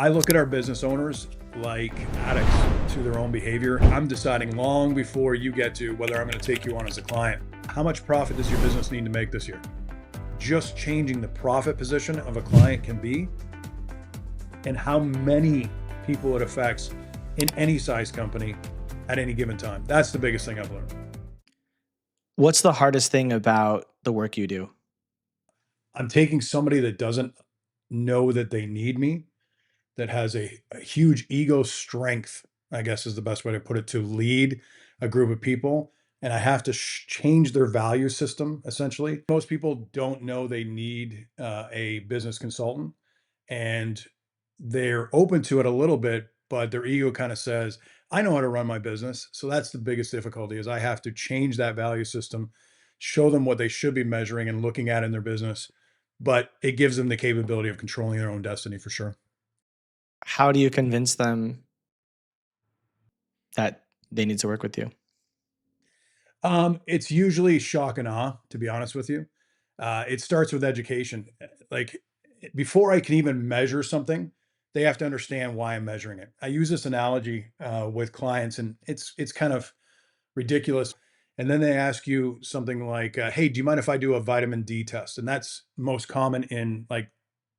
I look at our business owners like addicts to their own behavior. I'm deciding long before you get to whether I'm going to take you on as a client. How much profit does your business need to make this year? Just changing the profit position of a client can be, and how many people it affects in any size company at any given time. That's the biggest thing I've learned. What's the hardest thing about the work you do? I'm taking somebody that doesn't know that they need me, that has a huge ego strength, I guess is the best way to put it, to lead a group of people. And I have to change their value system, essentially. Most people don't know they need a business consultant, and they're open to it a little bit, but their ego kind of says, I know how to run my business. So that's the biggest difficulty is I have to change that value system, show them what they should be measuring and looking at in their business. But it gives them the capability of controlling their own destiny for sure. How do you convince them that they need to work with you? It's usually shock and awe, to be honest with you. It starts with education. Like before I can even measure something, they have to understand why I'm measuring it. I use this analogy with clients, and it's kind of ridiculous. And then they ask you something like, "Hey, do you mind if I do a vitamin D test?" And that's most common in like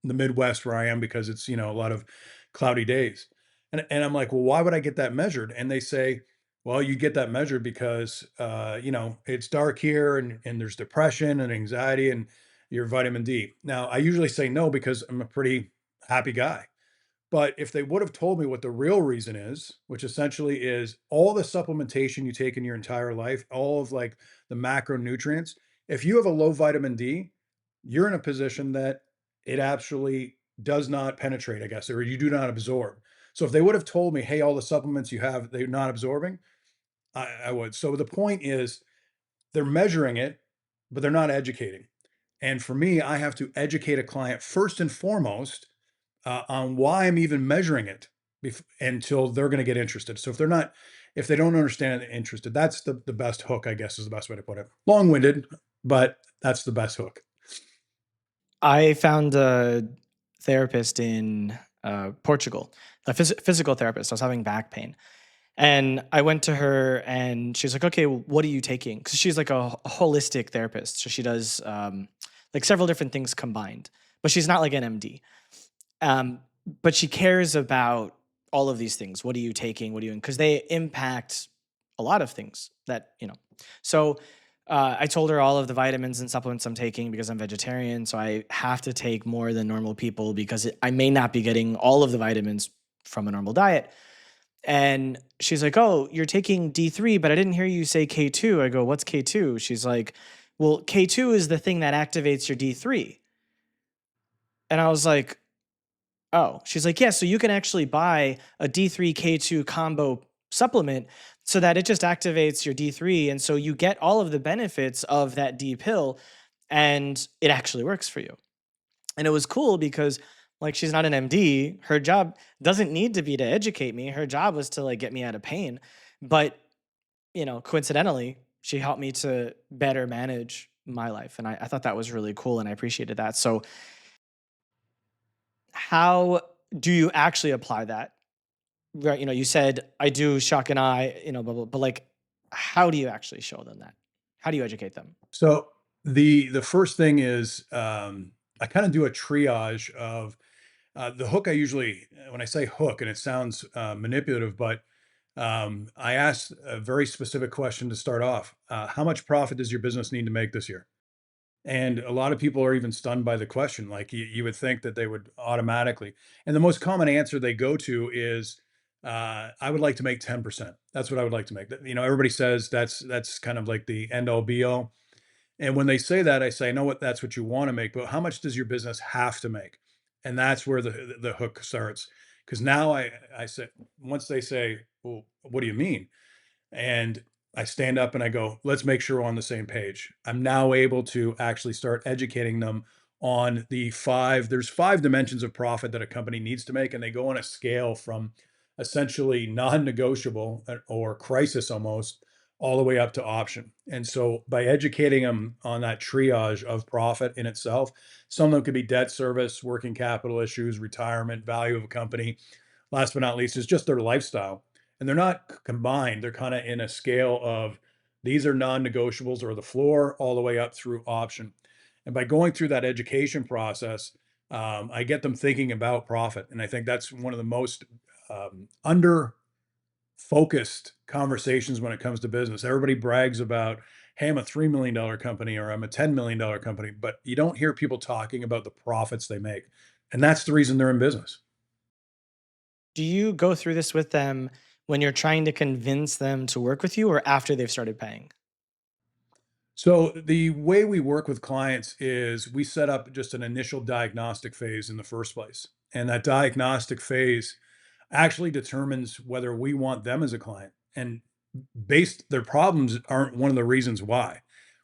the Midwest where I am because it's a lot of cloudy days. And I'm like, "Well, why would I get that measured?" And they say, "Well, you get that measured because it's dark here and there's depression and anxiety and your vitamin D." Now, I usually say no because I'm a pretty happy guy. But if they would have told me what the real reason is, which essentially is all the supplementation you take in your entire life, all of like the macronutrients, if you have a low vitamin D, you're in a position that it actually does not penetrate, I guess, or you do not absorb. So if they would have told me, hey, all the supplements you have, they're not absorbing, I would. So the point is they're measuring it, but they're not educating. And for me, I have to educate a client first and foremost on why I'm even measuring it until they're going to get interested. So if they don't understand and interested, that's the best hook, I guess is the best way to put it. Long winded, but that's the best hook. I found a therapist in Portugal, a physical therapist. I was having back pain. And I went to her and she's like, okay, well, what are you taking? Because she's like a holistic therapist. So she does like several different things combined, but she's not like an MD. Um, but she cares about all of these things. What are you taking? What are you doing? Because they impact a lot of things that. So I told her all of the vitamins and supplements I'm taking because I'm vegetarian. So I have to take more than normal people because I may not be getting all of the vitamins from a normal diet. And she's like, oh, you're taking D3, but I didn't hear you say K2. I go, what's K2? She's like, well, K2 is the thing that activates your D3. And I was like, oh, she's like, yeah, so you can actually buy a D3 K2 combo supplement so that it just activates your D3. And so you get all of the benefits of that D pill and it actually works for you. And it was cool because like she's not an MD. Her job doesn't need to be to educate me. Her job was to like get me out of pain. But, coincidentally, she helped me to better manage my life. And I thought that was really cool and I appreciated that. So how do you actually apply that? Right, you said I do shock and eye, blah, blah, but like how do you actually show them that? How do you educate them? So the first thing is I kind of do a triage of the hook. I usually, when I say hook, and it sounds manipulative, but I ask a very specific question to start off. How much profit does your business need to make this year? And a lot of people are even stunned by the question. Like you would think that they would automatically. And the most common answer they go to is, "I would like to make 10%. That's what I would like to make." Everybody says that's kind of like the end all be all. And when they say that, I say, "I know what that's what you want to make, but how much does your business have to make?" And that's where the hook starts. Because now I say once they say, "Well, what do you mean?" And I stand up and I go, let's make sure we're on the same page. I'm now able to actually start educating them on there's 5 dimensions of profit that a company needs to make. And they go on a scale from essentially non negotiable or crisis almost, all the way up to option. And so by educating them on that triage of profit in itself, some of them could be debt service, working capital issues, retirement, value of a company. Last but not least is just their lifestyle. And they're not combined. They're kind of in a scale of these are non-negotiables or the floor all the way up through option. And by going through that education process, I get them thinking about profit. And I think that's one of the most under focused conversations when it comes to business. Everybody brags about, hey, I'm a $3 million company or I'm a $10 million company, but you don't hear people talking about the profits they make. And that's the reason they're in business. Do you go through this with them when you're trying to convince them to work with you or after they've started paying? So the way we work with clients is we set up just an initial diagnostic phase in the first place. And that diagnostic phase actually determines whether we want them as a client. And based their problems aren't one of the reasons why.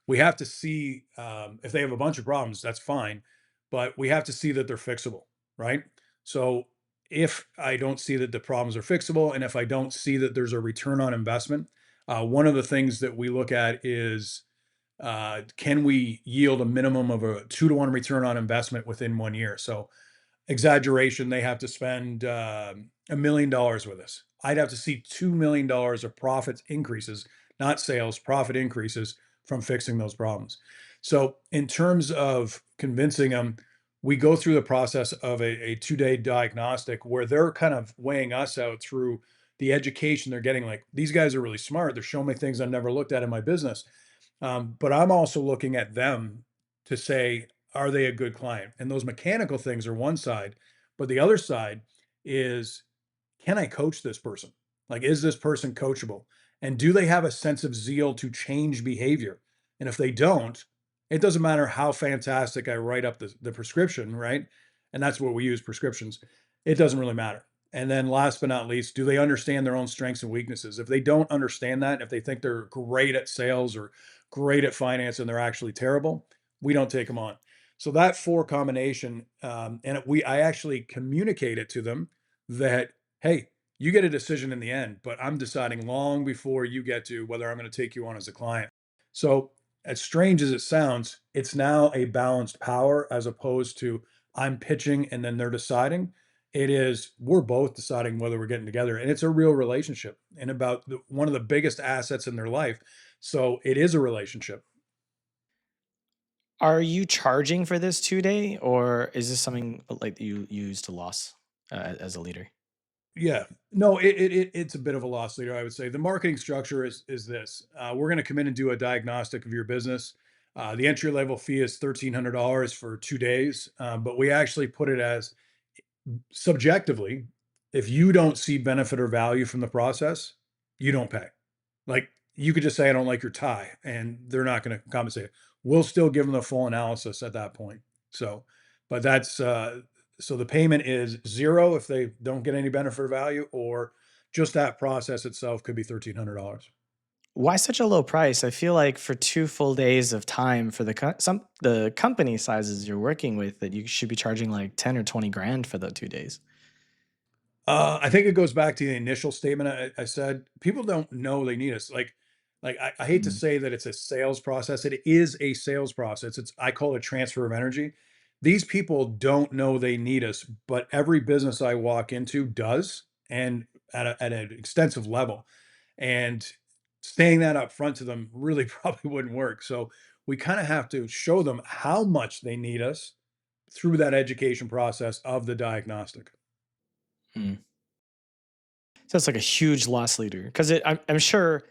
We have to see if they have a bunch of problems, that's fine, but we have to see that they're fixable, right? So if I don't see that the problems are fixable, and if I don't see that there's a return on investment, one of the things that we look at is can we yield a minimum of a 2 to 1 return on investment within 1 year? So exaggeration, they have to spend $1 million with us. I'd have to see $2 million of profits increases, not sales, profit increases from fixing those problems. So, in terms of convincing them, we go through the process of a 2 day diagnostic where they're kind of weighing us out through the education they're getting. Like, these guys are really smart. They're showing me things I've never looked at in my business. But I'm also looking at them to say, are they a good client? And those mechanical things are one side, but the other side is, can I coach this person? Like, is this person coachable? And do they have a sense of zeal to change behavior? And if they don't, it doesn't matter how fantastic I write up the prescription, right? And that's what we use, prescriptions. It doesn't really matter. And then last but not least, do they understand their own strengths and weaknesses? If they don't understand that, if they think they're great at sales or great at finance and they're actually terrible, we don't take them on. So that four combination, I actually communicate it to them that, hey, you get a decision in the end, but I'm deciding long before you get to whether I'm going to take you on as a client. So as strange as it sounds, it's now a balanced power as opposed to I'm pitching and then they're deciding. It is we're both deciding whether we're getting together, and it's a real relationship and about one of the biggest assets in their life. So it is a relationship. Are you charging for this 2 day or is this something like you use to loss as a leader? Yeah. No, it's a bit of a loss leader, I would say. The marketing structure is this. We're going to come in and do a diagnostic of your business. The entry level fee is $1,300 for 2 days, but we actually put it as subjectively, if you don't see benefit or value from the process, you don't pay. Like, you could just say, I don't like your tie, and they're not going to compensate. We'll still give them the full analysis at that point. So, but that's so the payment is zero if they don't get any benefit or value, or just that process itself could be $1,300. Why such a low price? I feel like for 2 full days of time for the company sizes you're working with that you should be charging like 10 or 20 grand for the 2 days. I think it goes back to the initial statement I said. People don't know they need us. I hate to Mm. say that it's a sales process. It is a sales process. I call it transfer of energy. These people don't know they need us, but every business I walk into does, and at an extensive level. And saying that up front to them really probably wouldn't work. So we kind of have to show them how much they need us through that education process of the diagnostic. Mm. So it's like a huge loss leader because I'm sure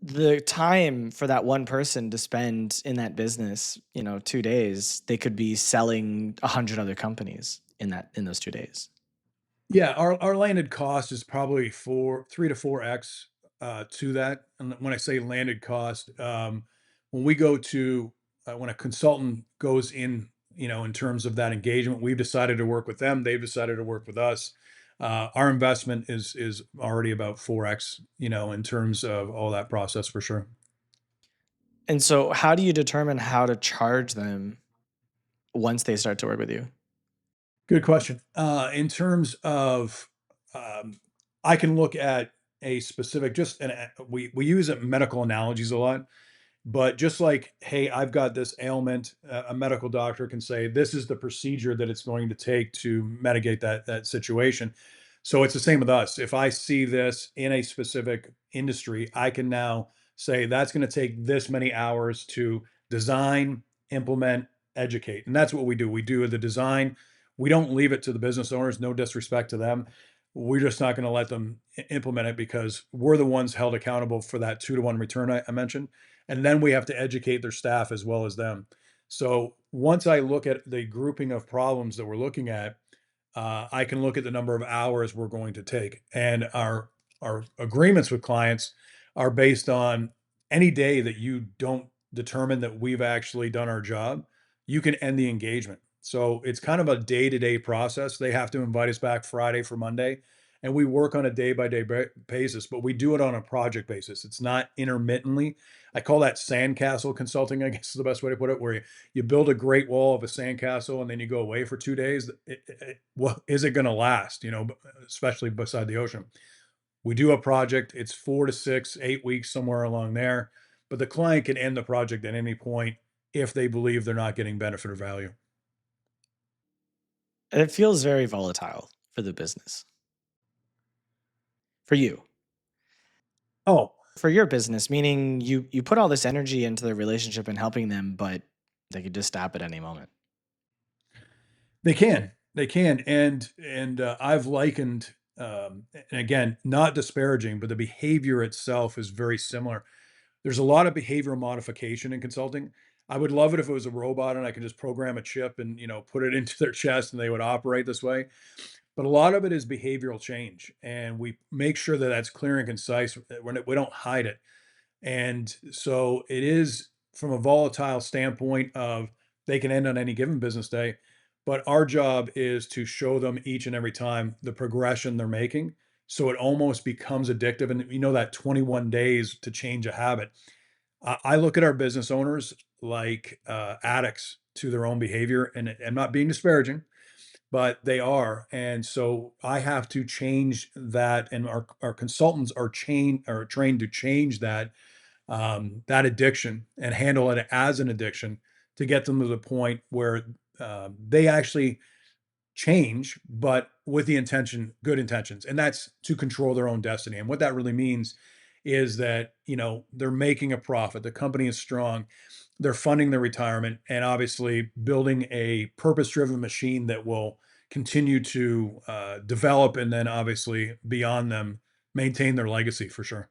the time for that one person to spend in that business, 2 days, they could be selling 100 other companies in those 2 days. Yeah, our landed cost is probably 3 to 4x to that. And when I say landed cost, when we go to when a consultant goes in, in terms of that engagement, we've decided to work with them. They've decided to work with us. Our investment is already about 4x, in terms of all that process for sure. And so, how do you determine how to charge them once they start to work with you? Good question. In terms of, I can look at a specific, just and we use medical analogies a lot, but just like, hey, I've got this ailment, a medical doctor can say, this is the procedure that it's going to take to mitigate that situation. So it's the same with us. If I see this in a specific industry, I can now say that's going to take this many hours to design, implement, educate. And that's what we do. We do the design. We don't leave it to the business owners, no disrespect to them. We're just not going to let them implement it because we're the ones held accountable for that 2-to-1 return I mentioned, and then we have to educate their staff as well as them. So once I look at the grouping of problems that we're looking at, I can look at the number of hours we're going to take, and our agreements with clients are based on any day that you don't determine that we've actually done our job, you can end the engagement. So it's kind of a day-to-day process. They have to invite us back Friday for Monday, and we work on a day-by-day basis, but we do it on a project basis. It's not intermittently. I call that sandcastle consulting, I guess is the best way to put it, where you build a great wall of a sandcastle and then you go away for 2 days. What is it going to last? Especially beside the ocean. We do a project. It's 4 to 6, 8 weeks, somewhere along there. But the client can end the project at any point if they believe they're not getting benefit or value. And it feels very volatile for the business. For you. Oh, For your business, meaning you put all this energy into the relationship and helping them, but they could just stop at any moment. they can, and I've likened, and again, not disparaging, but the behavior itself is very similar. There's a lot of behavioral modification in consulting. I would love it if it was a robot and I could just program a chip and put it into their chest and they would operate this way. But a lot of it is behavioral change, and we make sure that that's clear and concise. We don't hide it, and so it is from a volatile standpoint of they can end on any given business day. But our job is to show them each and every time the progression they're making. So it almost becomes addictive. And that 21 days to change a habit. I look at our business owners like addicts to their own behavior. And I'm not being disparaging, but they are. And so I have to change that. And our consultants are trained to change that addiction and handle it as an addiction to get them to the point where they actually change, but with the intention, good intentions, and that's to control their own destiny. And what that really means is that they're making a profit. The company is strong. They're funding their retirement, and obviously building a purpose-driven machine that will continue to develop, and then obviously beyond them, maintain their legacy for sure.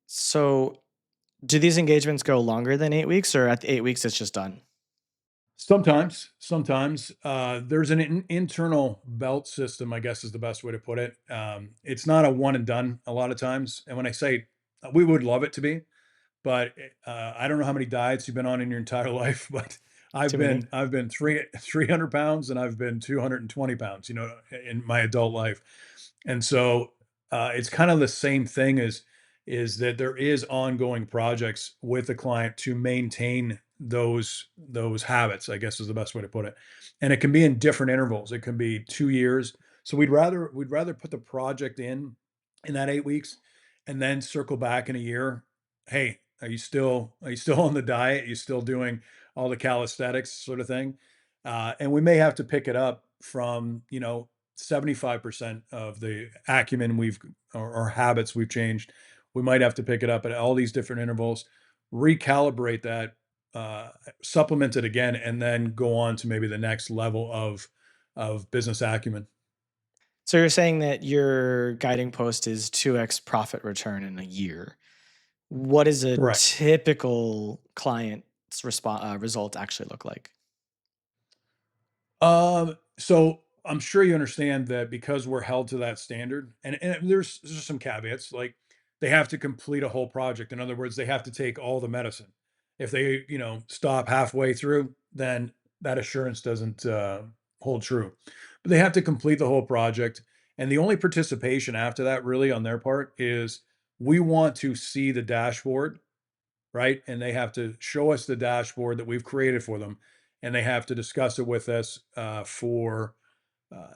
So, do these engagements go longer than 8 weeks, or at the 8 weeks it's just done? Sometimes, there's an internal belt system, I guess is the best way to put it. It's not a one and done a lot of times, and when I say we would love it to be, but I don't know how many diets you've been on in your entire life, but I've Too many? been I've been 300 pounds and I've been 220 pounds, in my adult life, and so it's kind of the same thing as is that there is ongoing projects with the client to maintain those habits, I guess is the best way to put it. And it can be in different intervals. It can be 2 years. So we'd rather put the project in that 8 weeks and then circle back in a year. Hey, are you still on the diet? Are you still doing all the calisthenics sort of thing? And we may have to pick it up from 75% of the acumen or habits we've changed. We might have to pick it up at all these different intervals, recalibrate that, uh, supplement it again, and then go on to maybe the next level of business acumen. So you're saying that your guiding post is 2x profit return in a year. What does a Correct. typical client's result actually look like? So I'm sure you understand that because we're held to that standard, and there's some caveats, like they have to complete a whole project. In other words, they have to take all the medicine. If they, stop halfway through, then that assurance doesn't hold true. But they have to complete the whole project, and the only participation after that, really, on their part, is we want to see the dashboard, right? And they have to show us the dashboard that we've created for them, and they have to discuss it with us for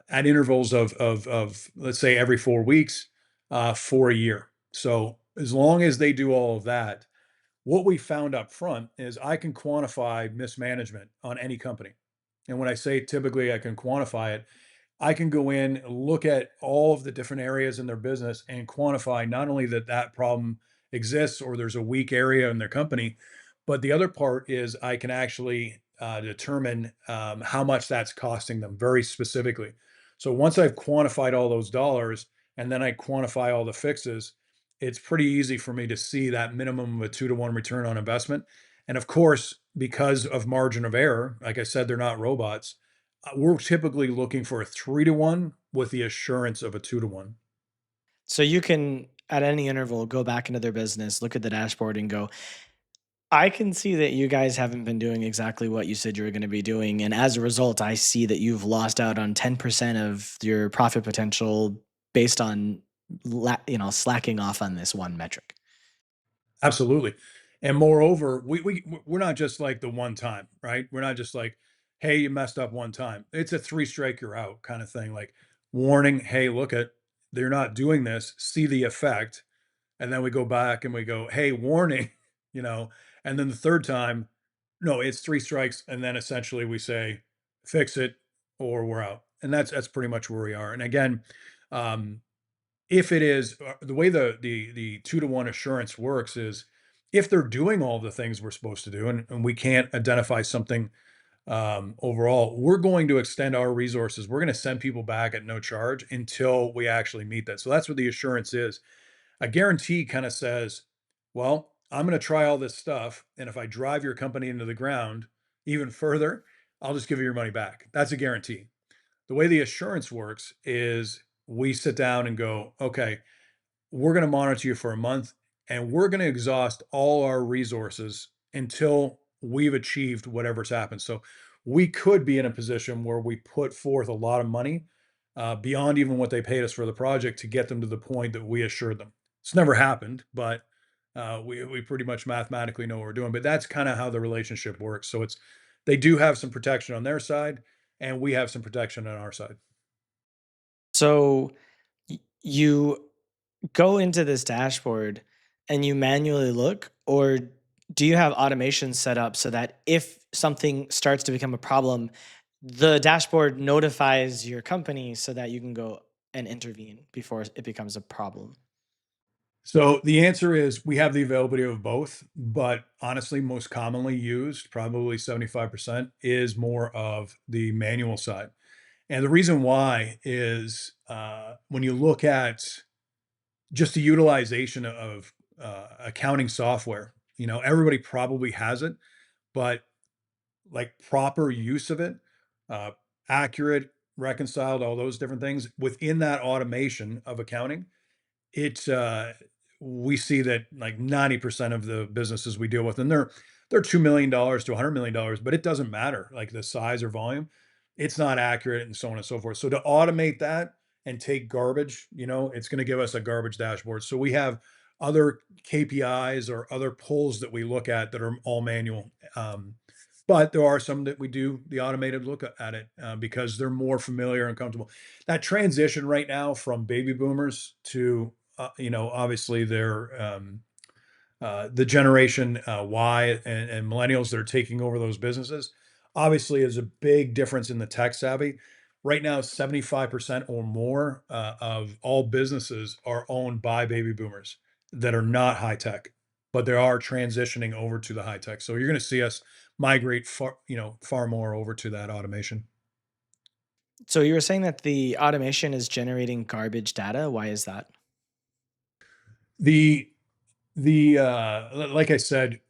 at intervals of let's say every 4 weeks for a year. So as long as they do all of that, what we found up front is I can quantify mismanagement on any company. And when I say typically I can quantify it, I can go in, look at all of the different areas in their business and quantify not only that that problem exists or there's a weak area in their company, but the other part is I can actually determine how much that's costing them very specifically. So once I've quantified all those dollars and then I quantify all the fixes, it's pretty easy for me to see that minimum of a 2-to-1 return on investment. And of course, because of margin of error, like I said, they're not robots. We're typically looking for a 3-to-1 with the assurance of a 2-to-1. So you can, at any interval, go back into their business, look at the dashboard, and go, I can see that you guys haven't been doing exactly what you said you were going to be doing. And as a result, I see that you've lost out on 10% of your profit potential based on, slacking off on this one metric. Absolutely. And moreover, we're not just like the one time, right? We're not just like, hey, you messed up one time. It's a three strike, you're out kind of thing. Like warning, hey, look at they're not doing this, see the effect. And then we go back and we go, hey, warning, you know, and then the third time, no, it's three strikes. And then essentially we say, fix it or we're out. And that's pretty much where we are. And again, um, if it is the way the 2-to-1 assurance works is if they're doing all the things we're supposed to do and we can't identify something overall, we're going to extend our resources. We're going to send people back at no charge until we actually meet that. So that's what the assurance is. A guarantee kind of says, well, I'm going to try all this stuff. And if I drive your company into the ground even further, I'll just give you your money back. That's a guarantee. The way the assurance works is we sit down and go, okay, we're going to monitor you for a month and we're going to exhaust all our resources until we've achieved whatever's happened. So we could be in a position where we put forth a lot of money beyond even what they paid us for the project to get them to the point that we assured them. It's never happened, but we pretty much mathematically know what we're doing. But that's kind of how the relationship works. So it's they do have some protection on their side, and we have some protection on our side. So you go into this dashboard and you manually look, or do you have automation set up so that if something starts to become a problem, the dashboard notifies your company so that you can go and intervene before it becomes a problem? So the answer is we have the availability of both, but honestly, most commonly used, probably 75%, is more of the manual side. And the reason why is when you look at just the utilization of accounting software, you know, everybody probably has it, but like proper use of it, uh, accurate, reconciled, all those different things within that automation of accounting it's, we see that like 90% of the businesses we deal with, and they're $2 million to $100 million, but it doesn't matter, like the size or volume, it's not accurate and so on and so forth. So to automate that and take garbage, you know, it's gonna give us a garbage dashboard. So we have other KPIs or other polls that we look at that are all manual. But there are some that we do the automated look at it because they're more familiar and comfortable. That transition right now from baby boomers to you know, obviously they're the generation Y and millennials that are taking over those businesses. Obviously, is a big difference in the tech savvy. Right now, 75% or more of all businesses are owned by baby boomers that are not high tech, but they are transitioning over to the high tech. So you're going to see us migrate far, you know, far more over to that automation. So you were saying that the automation is generating garbage data. Why is that? The like I said,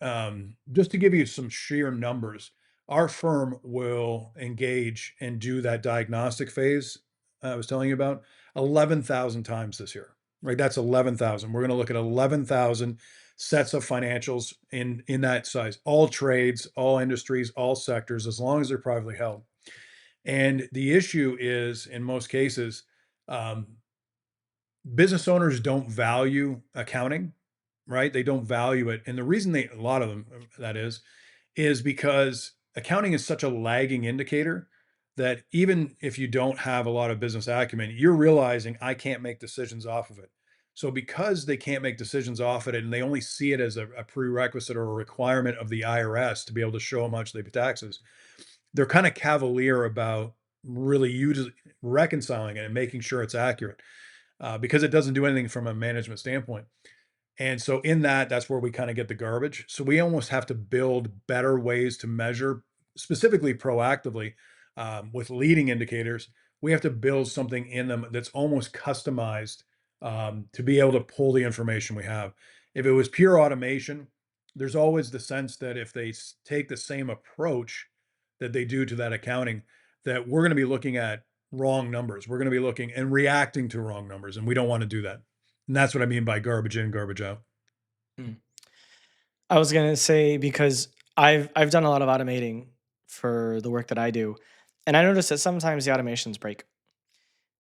just to give you some sheer numbers, our firm will engage and do that diagnostic phase I was telling you about 11,000 times this year, right? That's 11,000. We're going to look at 11,000 sets of financials in that size, all trades, all industries, all sectors, as long as they're privately held. And the issue is, in most cases, um, business owners don't value accounting, right? They don't value it. And the reason they, a lot of them, that is because accounting is such a lagging indicator. that even if you don't have a lot of business acumen, you're realizing I can't make decisions off of it. So because they can't make decisions off it and they only see it as a prerequisite or a requirement of the IRS to be able to show how much they pay taxes, they're kind of cavalier about really reconciling it and making sure it's accurate because it doesn't do anything from a management standpoint. And so in that, that's where we kind of get the garbage. So we almost have to build better ways to measure, specifically proactively, with leading indicators. We have to build something in them that's almost customized to be able to pull the information we have. If it was pure automation, there's always the sense that if they take the same approach that they do to that accounting, that we're going to be looking at wrong numbers. We're going to be looking and reacting to wrong numbers, and we don't want to do that. And that's what I mean by garbage in, garbage out. Mm. I was gonna say because I've done a lot of automating for the work that I do, and I noticed that sometimes the automations break,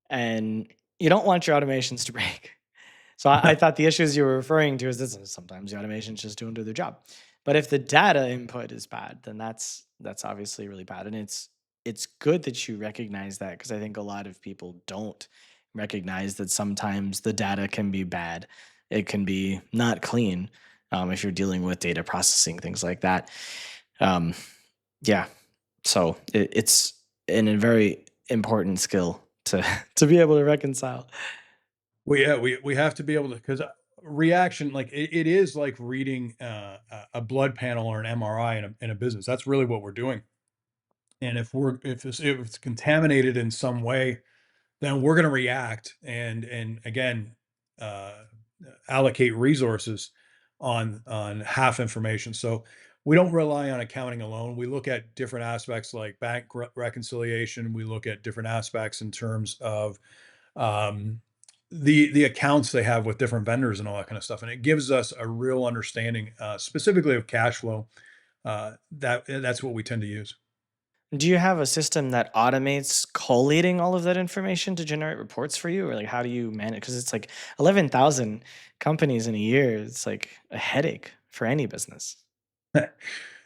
and you don't want your automations to break. So I thought the issues you were referring to is this sometimes the automations just don't do their job. But if the data input is bad, then that's obviously really bad. And it's good that you recognize that because I think a lot of people don't recognize that sometimes the data can be bad. It can be not clean if you're dealing with data processing, things like that. Um, yeah. So it's a very important skill to to be able to reconcile. Well, yeah, we have to be able to because reaction, like it is like reading a blood panel or an MRI in a business. That's really what we're doing. And if it's contaminated in some way, then we're going to react and again uh, allocate resources on half information. So we don't rely on accounting alone. We look at different aspects like bank reconciliation. We look at different aspects in terms of um, the accounts they have with different vendors and all that kind of stuff, and it gives us a real understanding, specifically of cash flow. That's what we tend to use. Do you have a system that automates collating all of that information to generate reports for you? Or like how do you manage? Because it's like 11,000 companies in a year. It's like a headache for any business.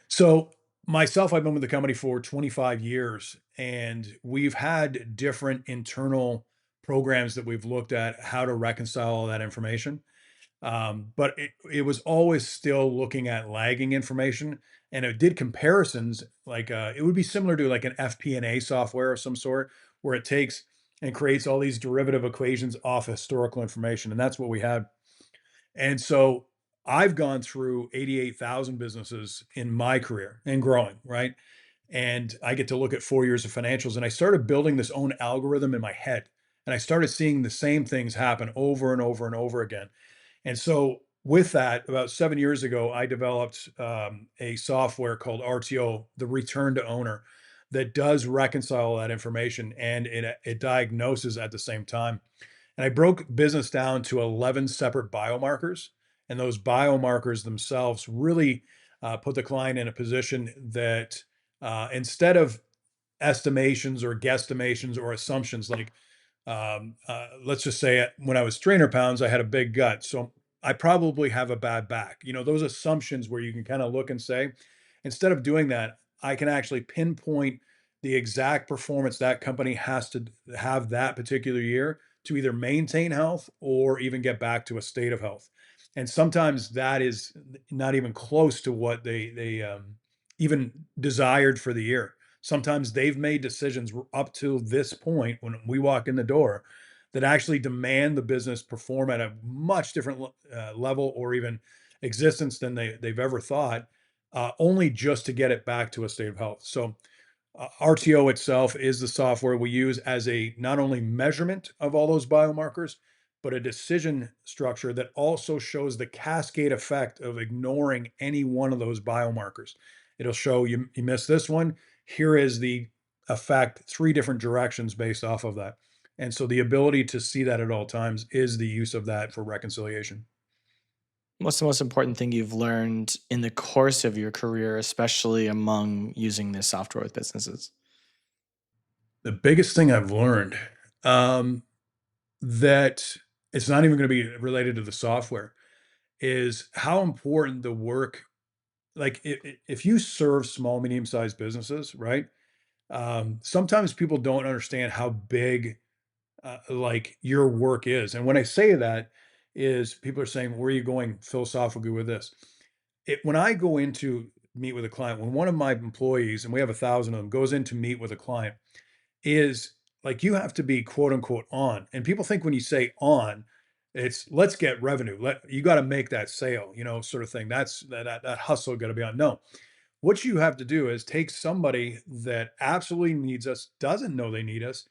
So myself, I've been with the company for 25 years, and we've had different internal programs that we've looked at how to reconcile all that information. But it was always still looking at lagging information, and it did comparisons like it would be similar to like an FP&A software of some sort, where it takes and creates all these derivative equations off historical information, and that's what we had. And so I've gone through 88,000 businesses in my career and growing, right? And I get to look at 4 years of financials, and I started building this own algorithm in my head, and I started seeing the same things happen over and over and over again. And so with that, about 7 years ago, I developed a software called RTO, the Return to Owner, that does reconcile that information and it diagnoses at the same time. And I broke business down to 11 separate biomarkers, and those biomarkers themselves really put the client in a position that instead of estimations or guesstimations or assumptions like let's just say when I was trainer pounds, I had a big gut. So I probably have a bad back. You know, those assumptions where you can kind of look and say, instead of doing that, I can actually pinpoint the exact performance that company has to have that particular year to either maintain health or even get back to a state of health. And sometimes that is not even close to what they even desired for the year. Sometimes they've made decisions up to this point when we walk in the door that actually demand the business perform at a much different level or even existence than they've ever thought, only just to get it back to a state of health. So RTO itself is the software we use as a not only measurement of all those biomarkers, but a decision structure that also shows the cascade effect of ignoring any one of those biomarkers. It'll show you missed this one. Here is the effect, three different directions based off of that. And so the ability to see that at all times is the use of that for reconciliation. What's the most important thing you've learned in the course of your career, especially among using this software with businesses? The biggest thing I've learned um, that it's not even going to be related to the software is how important the work, like if you serve small, medium sized businesses, right? Sometimes people don't understand how big like your work is. And when I say that, is people are saying, where are you going philosophically with this? When I go into meet with a client, when one of my employees, and we have 1,000 of them, goes in to meet with a client, is like you have to be quote unquote on. And people think when you say on, it's let's get revenue. You got to make that sale, sort of thing. That's that hustle got to be on. No, what you have to do is take somebody that absolutely needs us, doesn't know they need us,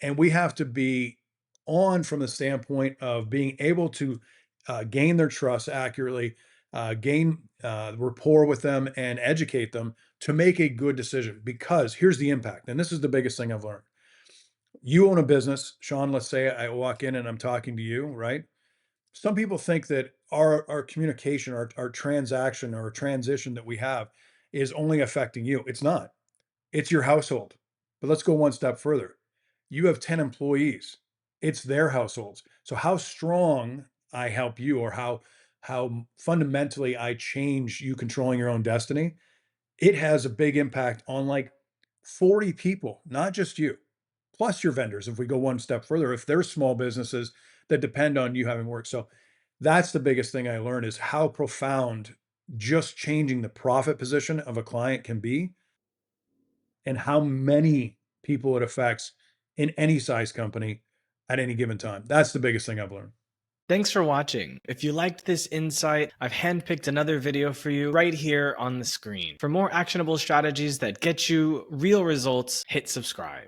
and we have to be on from the standpoint of being able to gain their trust accurately, gain rapport with them, and educate them to make a good decision. Because here's the impact, and this is the biggest thing I've learned. You own a business, Sean. Let's say I walk in and I'm talking to you, right? Some people think that our communication, our transaction, or transition that we have is only affecting you. It's not. It's your household. But let's go one step further. You have 10 employees. It's their households. So how strong I help you, or how fundamentally I change you controlling your own destiny, it has a big impact on like 40 people, not just you, plus your vendors. If we go one step further, if they're small businesses that depend on you having work. So that's the biggest thing I learned, is how profound just changing the profit position of a client can be, and how many people it affects in any size company at any given time. That's the biggest thing I've learned. Thanks for watching. If you liked this insight, I've handpicked another video for you right here on the screen. For more actionable strategies that get you real results, hit subscribe.